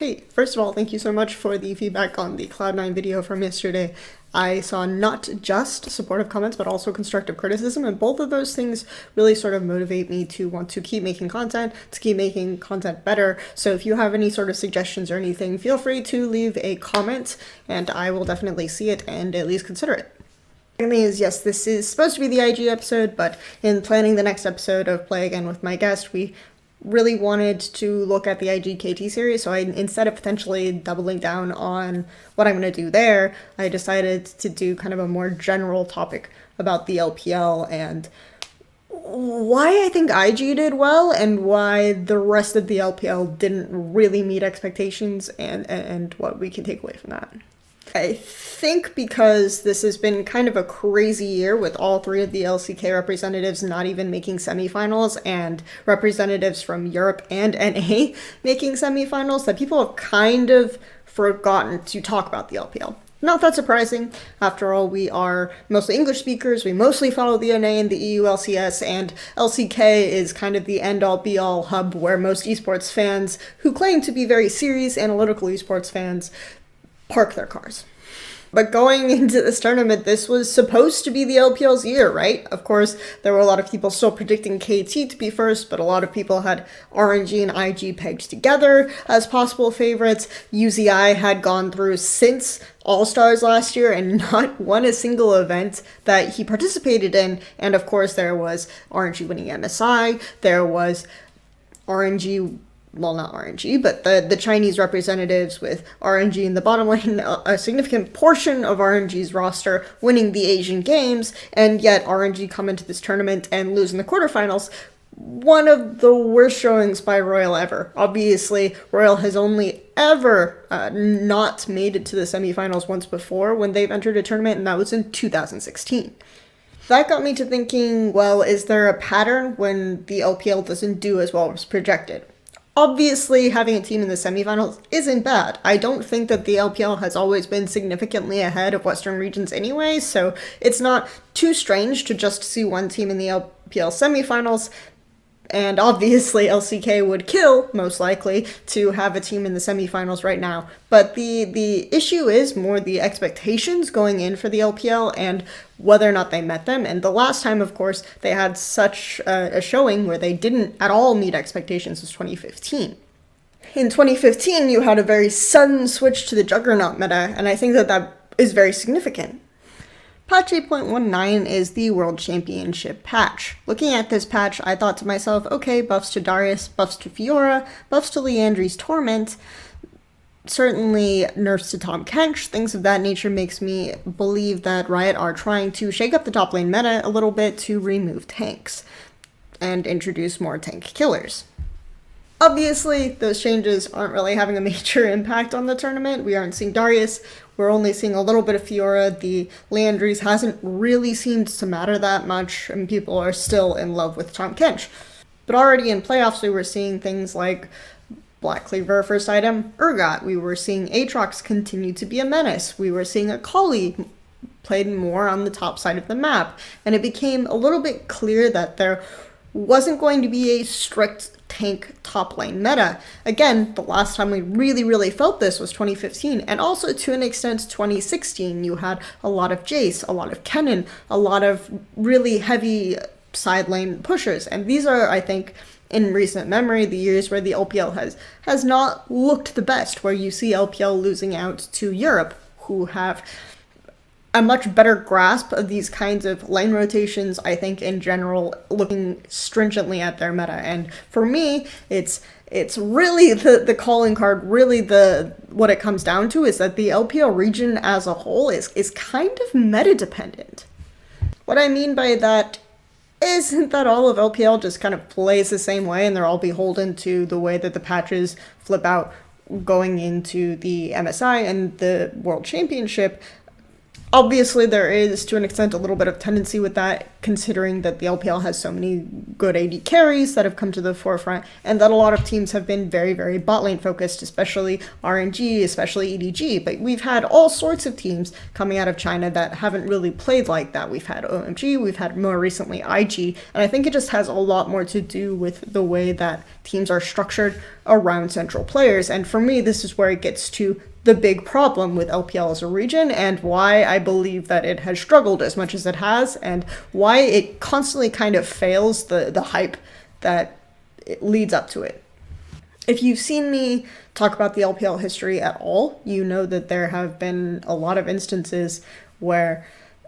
Hey, first of all, thank you so much for the feedback on the Cloud9 video from yesterday. I saw not just supportive comments, but also constructive criticism, and both of those things really sort of motivate me to want to keep making content, to keep making content better. So if you have any sort of suggestions or anything, feel free to leave a comment, and I will definitely see it and at least consider it. Second thing is, yes, this is supposed to be the IG episode, but in planning the next episode of Play Again with my guest, we really wanted to look at the IGKT series, so instead of potentially doubling down on what I'm going to do there, I decided to do kind of a more general topic about the LPL and why I think IG did well and why the rest of the LPL didn't really meet expectations and what we can take away from that. I think because this has been kind of a crazy year with all three of the LCK representatives not even making semifinals and representatives from Europe and NA making semifinals, that people have kind of forgotten to talk about the LPL. Not that surprising. After all, we are mostly English speakers, we mostly follow the NA and the EU LCS, and LCK is kind of the end-all be-all hub where most esports fans who claim to be very serious analytical esports fans park their cars. But going into this tournament, this was supposed to be the LPL's year, right? Of course, there were a lot of people still predicting KT to be first, but a lot of people had RNG and IG pegged together as possible favorites. UZI had gone through since All-Stars last year and not won a single event that he participated in. And of course, there was RNG winning MSI, there was RNG, well, not RNG, but the Chinese representatives with RNG in the bottom lane, a significant portion of RNG's roster winning the Asian Games, and yet RNG come into this tournament and lose in the quarterfinals. One of the worst showings by Royal ever. Obviously, Royal has only ever not made it to the semifinals once before when they've entered a tournament, and that was in 2016. That got me to thinking, well, is there a pattern when the LPL doesn't do as well as projected? Obviously, having a team in the semifinals isn't bad. I don't think that the LPL has always been significantly ahead of Western regions anyway, so it's not too strange to just see one team in the LPL semifinals. And obviously, LCK would kill, most likely, to have a team in the semifinals right now. But the issue is more the expectations going in for the LPL and whether or not they met them. And the last time, of course, they had such a showing where they didn't at all meet expectations was 2015. In 2015, you had a very sudden switch to the Juggernaut meta, and I think that that is very significant. Patch 8.19 is the World Championship patch. Looking at this patch, I thought to myself, okay, buffs to Darius, buffs to Fiora, buffs to Liandry's Torment, certainly nerfs to Tahm Kench, things of that nature makes me believe that Riot are trying to shake up the top lane meta a little bit to remove tanks and introduce more tank killers. Obviously, those changes aren't really having a major impact on the tournament. We aren't seeing Darius. We're only seeing a little bit of Fiora. The Liandry's hasn't really seemed to matter that much, and people are still in love with Tahm Kench. But already in playoffs, we were seeing things like Black Cleaver first item, Urgot. We were seeing Aatrox continue to be a menace. We were seeing Akali played more on the top side of the map. And it became a little bit clear that there wasn't going to be a strict tank top lane meta. Again, the last time we really felt this was 2015, and also to an extent 2016. You had a lot of Jace, a lot of Kennen, a lot of really heavy side lane pushers, and these are, I think, in recent memory, the years where the LPL has not looked the best, where you see LPL losing out to Europe, who have a much better grasp of these kinds of lane rotations, I think, in general, looking stringently at their meta. And for me, it's really the calling card, really what it comes down to is that the LPL region as a whole is kind of meta dependent. What I mean by that isn't that all of LPL just kind of plays the same way and they're all beholden to the way that the patches flip out going into the MSI and the World Championship. Obviously, there is, to an extent, a little bit of tendency with that, considering that the LPL has so many good AD carries that have come to the forefront, and that a lot of teams have been very, very bot lane focused, especially RNG, especially EDG. But we've had all sorts of teams coming out of China that haven't really played like that. We've had OMG, we've had more recently IG, and I think it just has a lot more to do with the way that teams are structured around central players. And for me, this is where it gets to the big problem with LPL as a region, and why I believe that it has struggled as much as it has, and why it constantly kind of fails the hype that it leads up to it. If you've seen me talk about the LPL history at all, you know that there have been a lot of instances where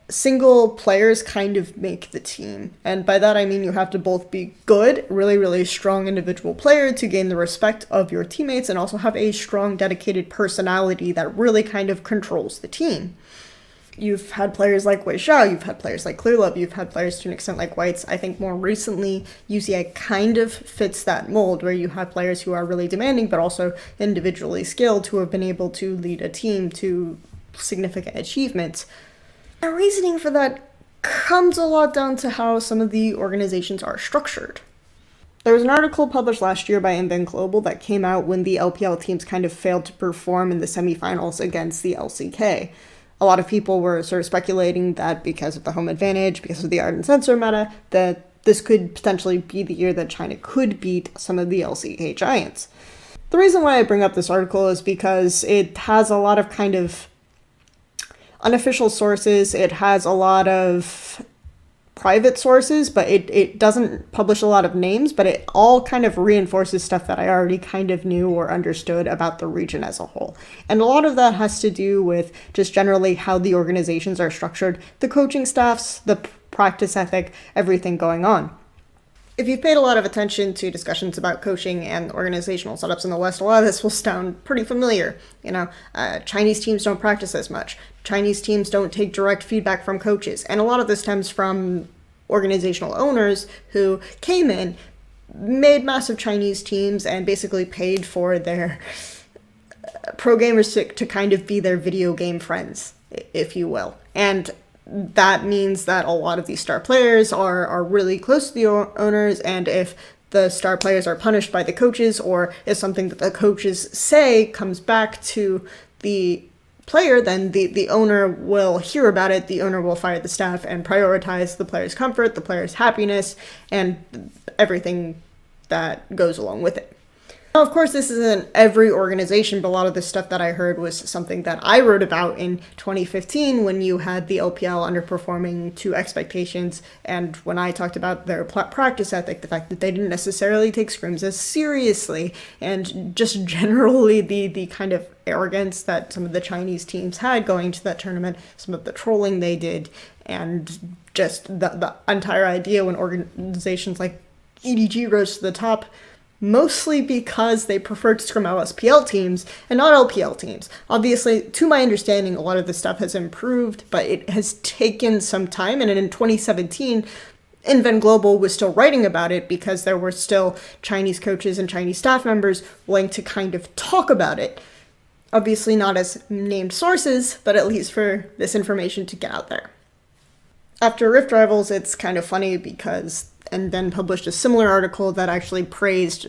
single players kind of make the team. And by that I mean you have to both be good, really, really strong individual player to gain the respect of your teammates, and also have a strong, dedicated personality that really kind of controls the team. You've had players like Wei Xiao, you've had players like Clearlove, you've had players to an extent like Whites. I think more recently, UCI kind of fits that mold, where you have players who are really demanding, but also individually skilled, who have been able to lead a team to significant achievements. The reasoning for that comes a lot down to how some of the organizations are structured. There was an article published last year by Inven Global that came out when the LPL teams kind of failed to perform in the semifinals against the LCK. A lot of people were sort of speculating that because of the home advantage, because of the art and censor meta, that this could potentially be the year that China could beat some of the LCK giants. The reason why I bring up this article is because it has a lot of kind of unofficial sources, it has a lot of private sources, but it doesn't publish a lot of names, but it all kind of reinforces stuff that I already kind of knew or understood about the region as a whole. And a lot of that has to do with just generally how the organizations are structured, the coaching staffs, the practice ethic, everything going on. If you've paid a lot of attention to discussions about coaching and organizational setups in the West, a lot of this will sound pretty familiar. Chinese teams don't practice as much. Chinese teams don't take direct feedback from coaches. And a lot of this stems from organizational owners who came in, made massive Chinese teams, and basically paid for their pro gamers to kind of be their video game friends, if you will. And that means that a lot of these star players are really close to the owners, and if the star players are punished by the coaches, or if something that the coaches say comes back to the player, then the owner will hear about it, the owner will fire the staff and prioritize the player's comfort, the player's happiness, and everything that goes along with it. Now, of course, this isn't every organization, but a lot of the stuff that I heard was something that I wrote about in 2015 when you had the LPL underperforming to expectations, and when I talked about their practice ethic, the fact that they didn't necessarily take scrims as seriously, and just generally the kind of arrogance that some of the Chinese teams had going to that tournament, some of the trolling they did, and just the entire idea when organizations like EDG rose to the top, mostly because they preferred to scrim LSPL teams and not LPL teams. Obviously, to my understanding, a lot of this stuff has improved, but it has taken some time, and in 2017, Inven Global was still writing about it because there were still Chinese coaches and Chinese staff members willing to kind of talk about it. Obviously not as named sources, but at least for this information to get out there. After Rift Rivals, it's kind of funny because Inven published a similar article that actually praised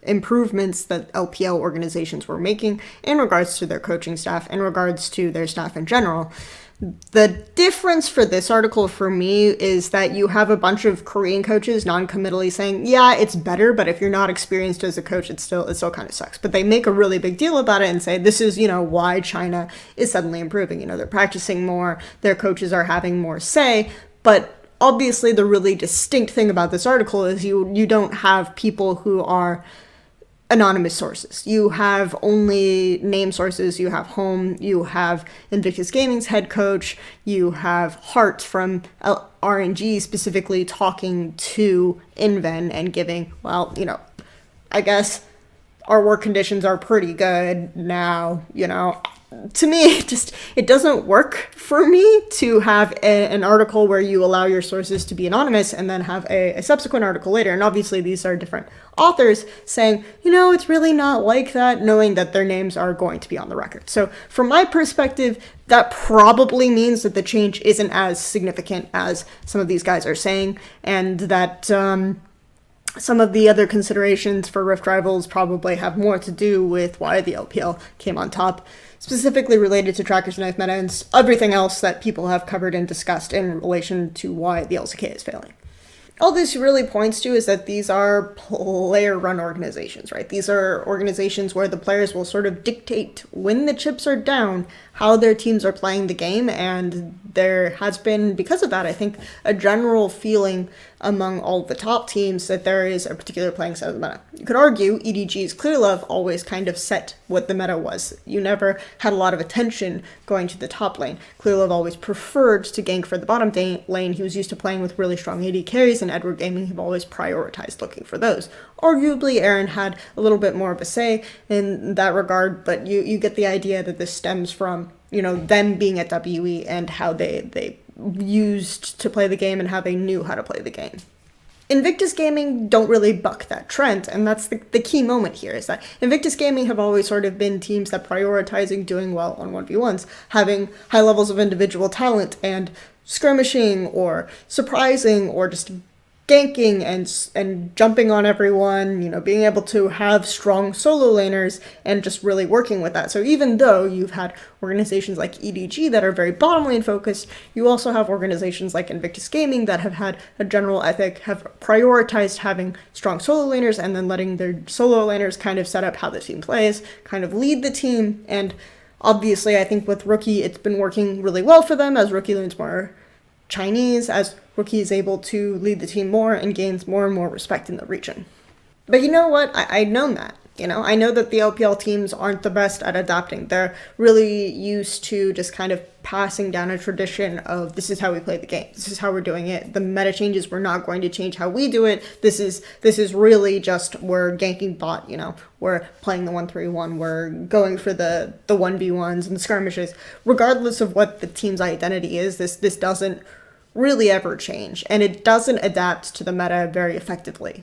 improvements that LPL organizations were making in regards to their coaching staff, in regards to their staff in general. The difference for this article for me is that you have a bunch of Korean coaches non-committally saying, yeah, it's better, but if you're not experienced as a coach, it still kind of sucks. But they make a really big deal about it and say, this is, why China is suddenly improving. They're practicing more, their coaches are having more say, but obviously the really distinct thing about this article is you don't have people who are anonymous sources. You have only name sources. You have Home, you have Invictus Gaming's head coach, you have Hart from RNG specifically talking to Inven and giving, I guess, our work conditions are pretty good now, to me, it doesn't work for me to have an article where you allow your sources to be anonymous and then have a subsequent article later. And obviously these are different authors saying, it's really not like that, knowing that their names are going to be on the record. So from my perspective, that probably means that the change isn't as significant as some of these guys are saying, and that some of the other considerations for Rift Rivals probably have more to do with why the LPL came on top, specifically related to Trackers Knife meta and everything else that people have covered and discussed in relation to why the LCK is failing. All this really points to is that these are player-run organizations, right? These are organizations where the players will sort of dictate when the chips are down, how their teams are playing the game, and there has been, because of that, I think, a general feeling among all the top teams that there is a particular playing style of the meta. You could argue EDG's Clear Love always kind of set what the meta was. You never had a lot of attention going to the top lane. Clear Love always preferred to gank for the bottom lane. He was used to playing with really strong AD carries, and Edward Gaming have always prioritized looking for those. Arguably, Aaron had a little bit more of a say in that regard, but you get the idea that this stems from, them being at WE and how they used to play the game and how they knew how to play the game. Invictus Gaming don't really buck that trend, and that's the key moment here, is that Invictus Gaming have always sort of been teams that prioritizing doing well on 1v1s, having high levels of individual talent and skirmishing or surprising or just ganking and jumping on everyone, being able to have strong solo laners and just really working with that. So even though you've had organizations like EDG that are very bottom lane focused, you also have organizations like Invictus Gaming that have had a general ethic, have prioritized having strong solo laners and then letting their solo laners kind of set up how the team plays, kind of lead the team. And obviously I think with Rookie, it's been working really well for them as Rookie learns more Chinese, as Rookie is able to lead the team more and gains more and more respect in the region. But you know what? I've known that. I know that the LPL teams aren't the best at adapting. They're really used to just kind of passing down a tradition of this is how we play the game. This is how we're doing it. The meta changes, we're not going to change how we do it. This is really just we're ganking bot, we're playing the 1-3-1, we're going for the 1v1s and the skirmishes. Regardless of what the team's identity is, this doesn't really ever change, and it doesn't adapt to the meta very effectively.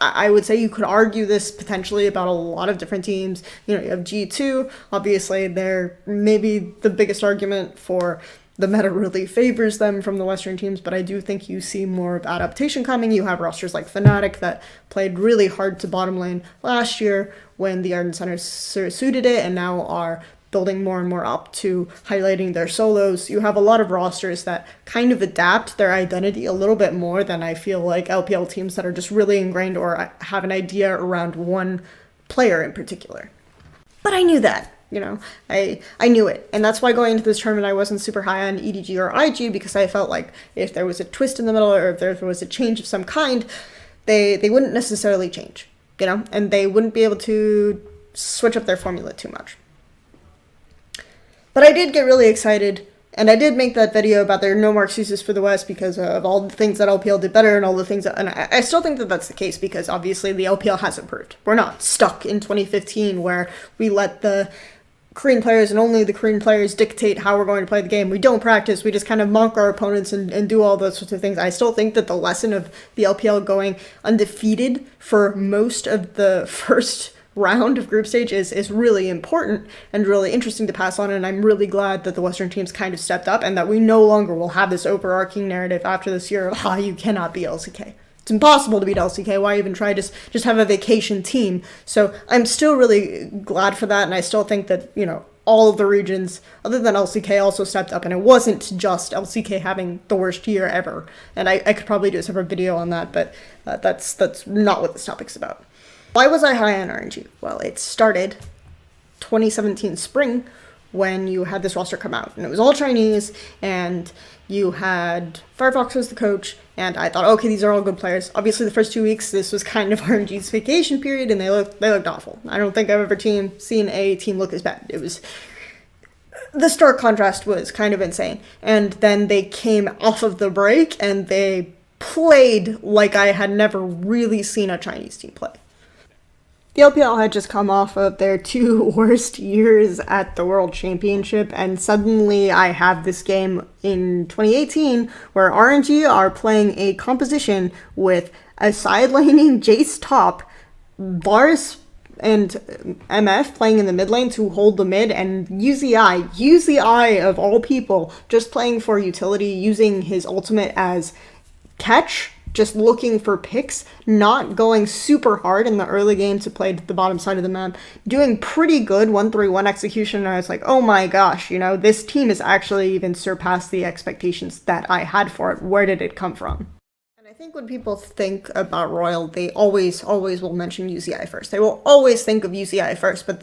I would say you could argue this potentially about a lot of different teams. You have G2, obviously they're maybe the biggest argument for the meta really favors them from the Western teams, but I do think you see more of adaptation coming. You have rosters like Fnatic that played really hard to bottom lane last year when the Ardent Center suited it, and now are building more and more up to highlighting their solos. You have a lot of rosters that kind of adapt their identity a little bit more than I feel like LPL teams that are just really ingrained or have an idea around one player in particular. But I knew that, I knew it. And that's why going into this tournament, I wasn't super high on EDG or IG, because I felt like if there was a twist in the middle or if there was a change of some kind, they wouldn't necessarily change, and they wouldn't be able to switch up their formula too much. But I did get really excited, and I did make that video about there are no more excuses for the West because of all the things that LPL did better and all the things that, and I still think that that's the case because obviously the LPL has improved. We're not stuck in 2015 where we let the Korean players and only the Korean players dictate how we're going to play the game. We don't practice, we just kind of mock our opponents and do all those sorts of things. I still think that the lesson of the LPL going undefeated for most of the first round of group stage is really important and really interesting to pass on, and I'm really glad that the Western teams kind of stepped up and that we no longer will have this overarching narrative after this year of you cannot beat LCK. It's impossible to beat LCK. Why even try? Just have a vacation team. So I'm still really glad for that, and I still think that all of the regions other than LCK also stepped up, and it wasn't just LCK having the worst year ever. And I could probably do a separate video on that, but that's not what this topic's about. Why was I high on RNG? Well, it started 2017 spring when you had this roster come out, and it was all Chinese, and you had Firefox as the coach, and I thought, okay, these are all good players. Obviously, the first 2 weeks, this was kind of RNG's vacation period, and they looked awful. I don't think I've ever seen a team look as bad. It was, the stark contrast was kind of insane, and then they came off of the break, and they played like I had never really seen a Chinese team play. The LPL had just come off of their 2 worst years at the World Championship, and suddenly I have this game in 2018 where RNG are playing a composition with a side-laning Jace top, Varus and MF playing in the mid lane to hold the mid, and UZI of all people, just playing for utility, using his ultimate as catch, just looking for picks, not going super hard in the early game to play to the bottom side of the map, doing pretty good 1-3-1 execution, and I was like, oh my gosh, you know, this team has actually even surpassed the expectations that I had for it. Where did it come from? And I think when people think about Royal, they always will mention UZI first. They will always think of UZI first, but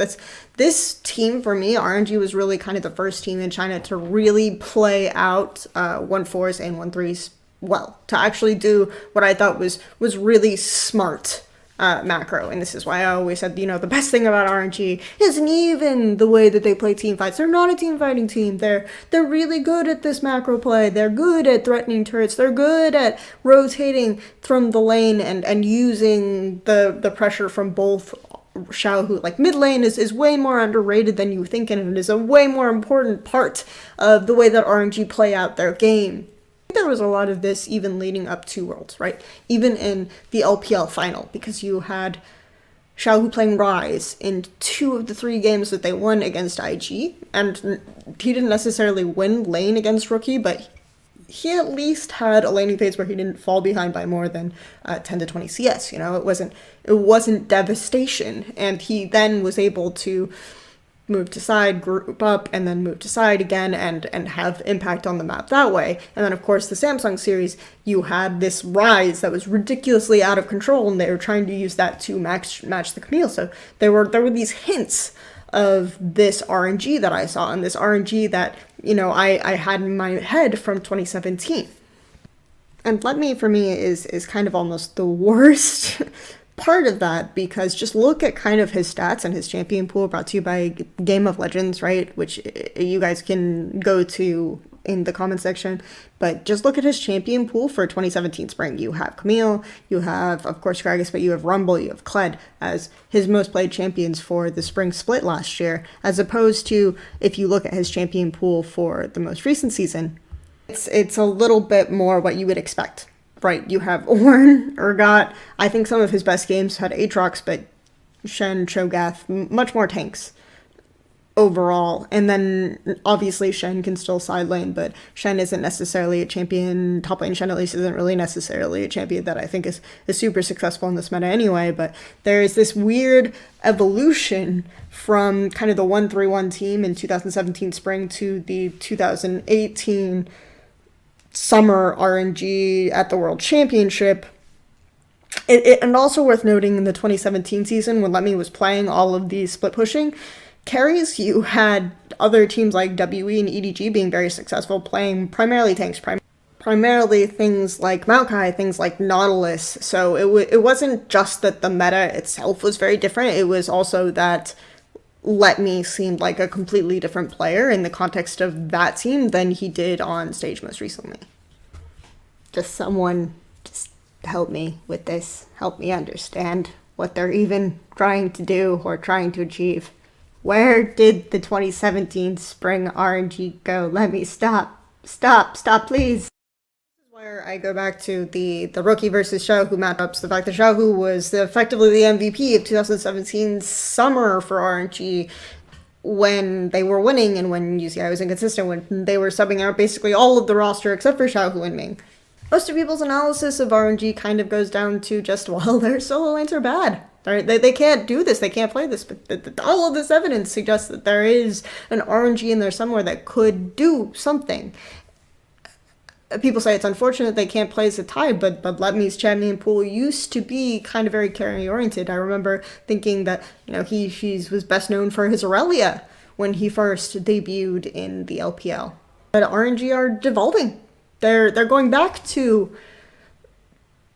this team, for me, RNG was really kind of the first team in China to really play out 1-4s and 1-3s well, to actually do what I thought was really smart macro. And this is why I always said, you know, the best thing about RNG isn't even the way that they play team fights. They're not a team fighting team. They're really good at this macro play. They're good at threatening turrets. They're good at rotating from the lane and using the pressure from both Xiaohu. Like, mid lane is way more underrated than you think, and it is a way more important part of the way that RNG play out their game. There was a lot of this even leading up to Worlds, right? Even in the LPL final, because you had Xiaohu playing Rise in 2 of the 3 games that they won against IG, and he didn't necessarily win lane against Rookie, but he at least had a laning phase where he didn't fall behind by more than 10 to 20 CS. You know, it wasn't devastation, and he then was able to move to side, group up, and then move to side again, and have impact on the map that way. And then, of course, the Samsung series, you had this Rise that was ridiculously out of control, and they were trying to use that to match the Camille. So there were these hints of this RNG that I saw, and this RNG that, you know, I had in my head from 2017. And Let Me, for me, is kind of almost the worst part of that, because just look at kind of his stats and his champion pool, brought to you by Game of Legends, right, which you guys can go to in the comment section. But just look at his champion pool for 2017 spring. You have Camille, you have, of course, Gragas, but you have Rumble, you have Kled as his most played champions for the spring split last year, as opposed to if you look at his champion pool for the most recent season, it's a little bit more what you would expect. Right, you have Ornn, Urgot. I think some of his best games had Aatrox, but Shen, Cho'Gath, much more tanks overall. And then, obviously, Shen can still side lane, but Shen isn't necessarily a champion. Top lane Shen, at least, isn't really necessarily a champion that I think is super successful in this meta anyway. But there is this weird evolution from kind of the 1-3-1 team in 2017 spring to the 2018 summer RNG at the World Championship. And also worth noting, in the 2017 season, when Let Me was playing all of these split pushing carries, you had other teams like WE and EDG being very successful, playing primarily tanks, primarily things like Maokai, things like Nautilus. So it wasn't just that the meta itself was very different, it was also that Let Me seemed like a completely different player in the context of that team than he did on stage most recently. Just someone just help me with this. Help me understand what they're even trying to do or trying to achieve. Where did the 2017 spring RNG go? Let me stop, please. Where I go back to the Rookie versus Xiaohu matchups, the fact that Xiaohu was effectively the MVP of 2017 summer for RNG when they were winning, and when UCI was inconsistent, when they were subbing out basically all of the roster except for Xiaohu and Ming. Most of people's analysis of RNG kind of goes down to just, well, their solo lanes are bad. They can't do this, they can't play this, but all of this evidence suggests that there is an RNG in there somewhere that could do something. People say it's unfortunate they can't play as a tie, but Let Me's champion pool used to be kind of very carry-oriented. I remember thinking that, you know, he was best known for his Aurelia when he first debuted in the LPL. But RNG are devolving. They're going back to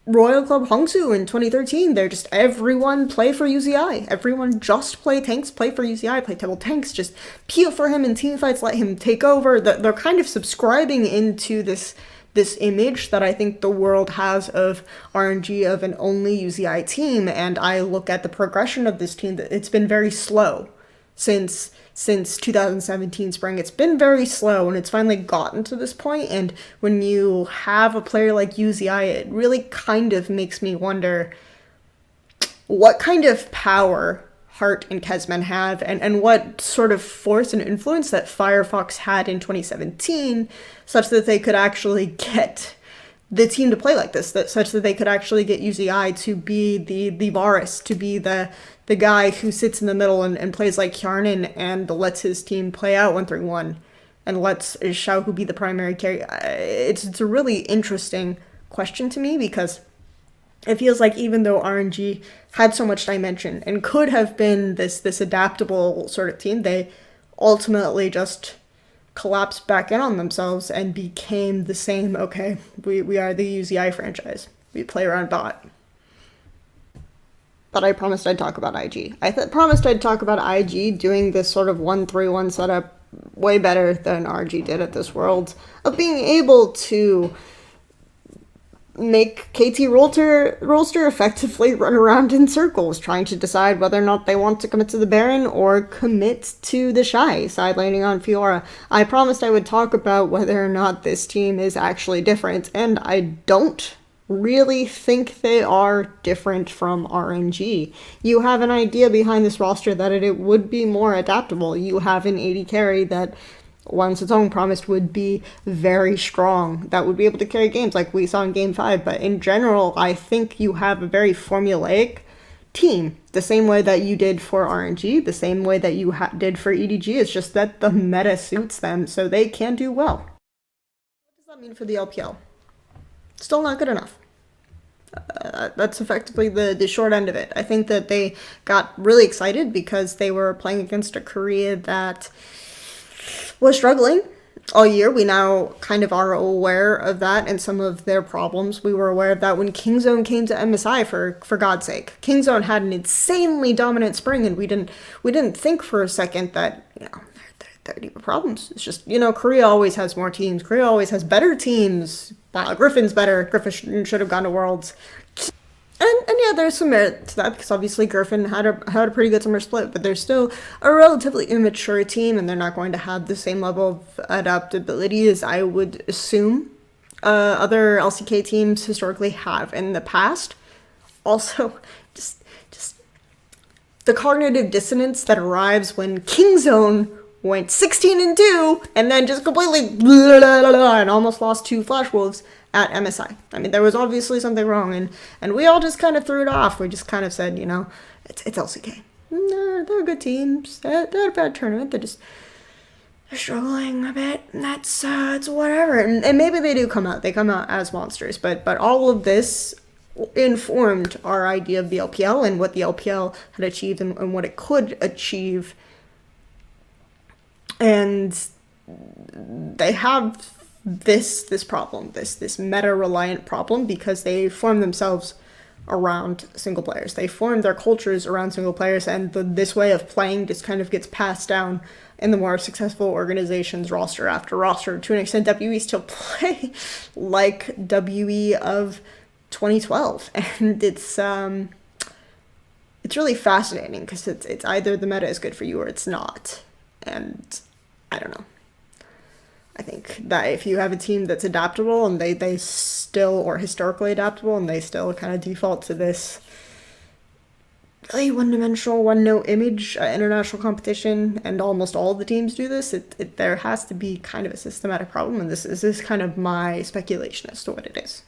Royal Club Hongsu in 2013. They're just, everyone play for UZI. Everyone just play tanks, play for UZI, play table tanks, just peel for him in team fights, let him take over. They're kind of subscribing into this this image that I think the world has of RNG of an only UZI team, and I look at the progression of this team, that it's been very slow since 2017 spring. It's been very slow, and it's finally gotten to this point. And when you have a player like UZI, it really kind of makes me wonder what kind of power Hart and Kesman have, and what sort of force and influence that Firefox had in 2017, such that they could actually get the team to play like this, such that they could actually get UZI to be the Varus, to be the guy who sits in the middle and plays like Kjarnan and lets his team play out 1-3-1 and lets Xiaohu be the primary carry. It's a really interesting question to me, because it feels like even though RNG had so much dimension and could have been this adaptable sort of team, they ultimately just collapsed back in on themselves and became the same, okay, we are the UZI franchise. We play around bot. But I promised I'd talk about IG. I promised I'd talk about IG doing this sort of 1-3-1 setup way better than RG did at this World, of being able to make KT Rolster effectively run around in circles, trying to decide whether or not they want to commit to the Baron or commit to the Shy, side laning on Fiora. I promised I would talk about whether or not this team is actually different, and I don't really think they are different from RNG. You have an idea behind this roster that it would be more adaptable. You have an AD carry that, once its own promised, would be very strong, that would be able to carry games like we saw in Game 5. But in general, I think you have a very formulaic team, the same way that you did for RNG, the same way that you did for EDG. It's just that the meta suits them, so they can do well. What does that mean for the LPL? Still not good enough. That's effectively the short end of it. I think that they got really excited because they were playing against a Korea that was struggling all year. We now kind of are aware of that and some of their problems. We were aware of that when Kingzone came to MSI, for God's sake. Kingzone had an insanely dominant spring, and we didn't think for a second that, there are deeper problems. It's just, Korea always has more teams. Korea always has better teams. Wow, Griffin's better. Griffin should have gone to Worlds. And yeah, there's some merit to that, because obviously Griffin had a pretty good summer split, but they're still a relatively immature team, and they're not going to have the same level of adaptability as I would assume other LCK teams historically have in the past. Also, just the cognitive dissonance that arrives when Kingzone went 16-2 and then just completely and almost lost to Flash Wolves at MSI. I mean, there was obviously something wrong, and we all just kind of threw it off. We just kind of said, it's LCK. No, they're good teams. They had a bad tournament. They're struggling a bit, and that's it's whatever. And maybe they do come out. They come out as monsters, but all of this informed our idea of the LPL and what the LPL had achieved and what it could achieve. And they have this problem, this meta-reliant problem, because they form themselves around single players. They form their cultures around single players, and this way of playing just kind of gets passed down in the more successful organizations, roster after roster. To an extent, WE still play like WE of 2012, and it's really fascinating, because it's either the meta is good for you or it's not. And I don't know. I think that if you have a team that's adaptable, and they still, or historically adaptable, and they still kind of default to this really one-dimensional, one-note image international competition, and almost all the teams do this, there has to be kind of a systematic problem, and this is kind of my speculation as to what it is.